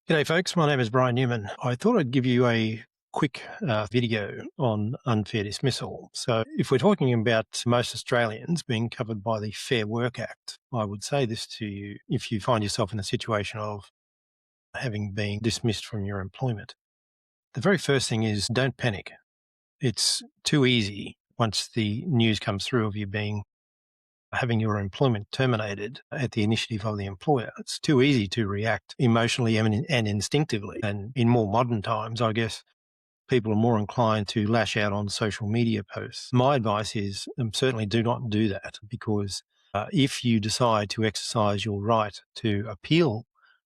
G'day folks, my name is Brian Newman. I thought I'd give you a quick video on unfair dismissal. So if we're talking about most Australians being covered by the Fair Work Act, I would say this to you if you find yourself in a situation of having been dismissed from your employment. The very first thing is don't panic. It's too easy once the news comes through of you having your employment terminated at the initiative of the employer. It's too easy to react emotionally and instinctively. And in more modern times, I guess people are more inclined to lash out on social media posts. My advice is certainly do not do that, because if you decide to exercise your right to appeal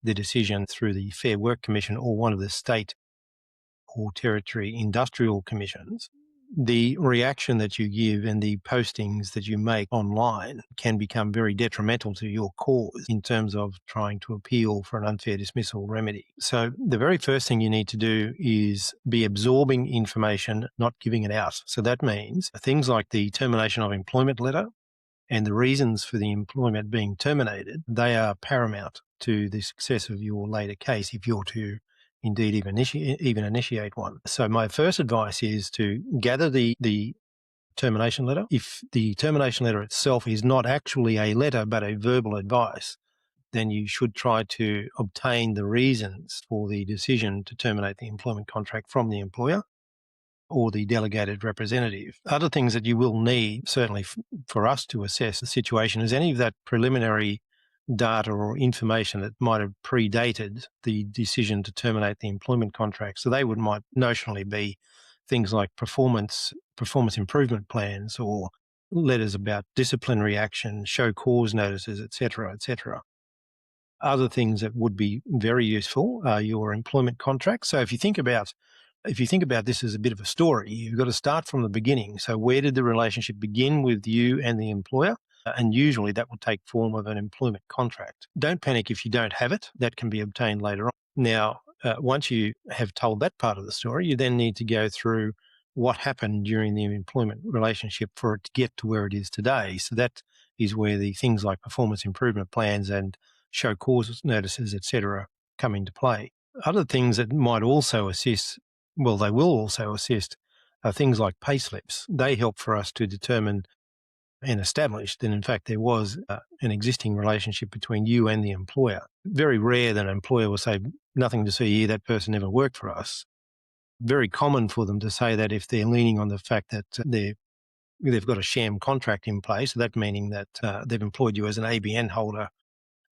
the decision through the Fair Work Commission or one of the state or territory industrial commissions, the reaction that you give and the postings that you make online can become very detrimental to your cause in terms of trying to appeal for an unfair dismissal remedy. So the very first thing you need to do is be absorbing information, not giving it out. So that means things like the termination of employment letter and the reasons for the employment being terminated, they are paramount to the success of your later case if you're to indeed even initiate one. So my first advice is to gather the termination letter. If the termination letter itself is not actually a letter but a verbal advice, then you should try to obtain the reasons for the decision to terminate the employment contract from the employer or the delegated representative. Other things that you will need, certainly for us to assess the situation, is any of that preliminary data or information that might have predated the decision to terminate the employment contract. So they might notionally be things like performance improvement plans or letters about disciplinary action, show cause notices, etc., etc. Other things that would be very useful are your employment contract. So if you think about this as a bit of a story, you've got to start from the beginning. So where did the relationship begin with you and the employer? And usually that will take form of an employment contract. Don't panic if you don't have it. That can be obtained later on. Now, once you have told that part of the story, you then need to go through what happened during the employment relationship for it to get to where it is today. So that is where the things like performance improvement plans and show cause notices, etc., come into play. Other things that might also assist, well, they will also assist, are things like pay slips. They help for us to determine and establish that, in fact, there was an existing relationship between you and the employer. Very rare that an employer will say, nothing to see here, that person never worked for us. Very common for them to say that if they're leaning on the fact that they've got a sham contract in place, that meaning that they've employed you as an ABN holder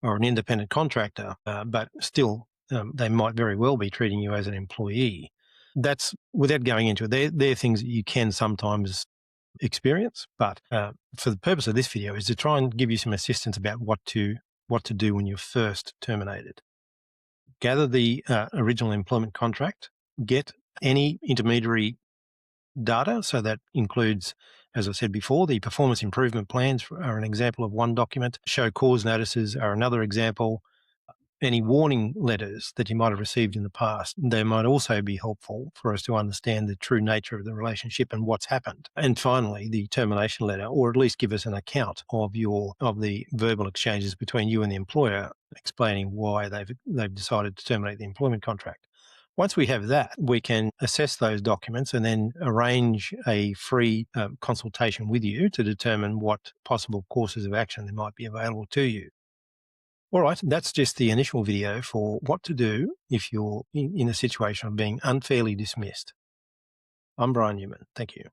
or an independent contractor, but still they might very well be treating you as an employee. That's, without going into it, they're things that you can sometimes experience, but for the purpose of this video is to try and give you some assistance about what to do when you're first terminated. Gather the original employment contract, get any intermediary data. So that includes, as I said before, the performance improvement plans are an example of one document. Show cause notices are another example. Any warning letters that you might have received in the past, they might also be helpful for us to understand the true nature of the relationship and what's happened. And finally, the termination letter, or at least give us an account of the verbal exchanges between you and the employer, explaining why they've decided to terminate the employment contract. Once we have that, we can assess those documents and then arrange a free consultation with you to determine what possible courses of action there might be available to you. All right, that's just the initial video for what to do if you're in a situation of being unfairly dismissed. I'm Brian Newman. Thank you.